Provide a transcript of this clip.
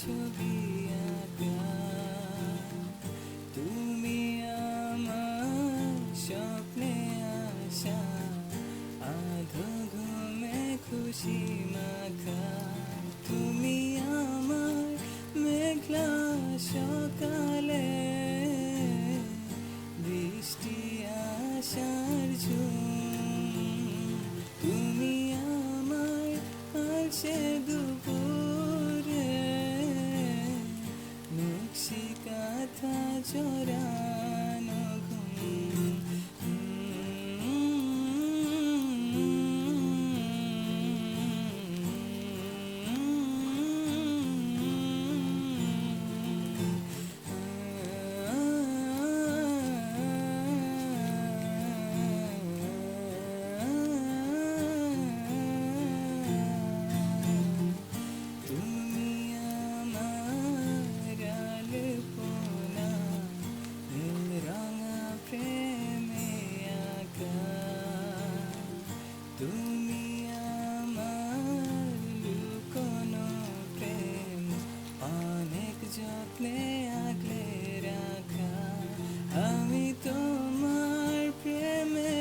ছবি আঁকা। তুমি আমার স্বপ্নে আসা, আধো ঘুমে খুশি মাখা। তুমি আমার মেঘলা সকালে, বৃষ্টি আসার ঝুম। তুমি আমার আলসে দুপুরে, নকশি কাঁথা জড়ানো ঘুম। তুমি আমার আলপনা, নীল রঙা প্রেমে আঁকা। তুমি আমার লুকোনো প্রেম, অনেক যত্নে আগলে রাখা। আমি তোমার প্রেমে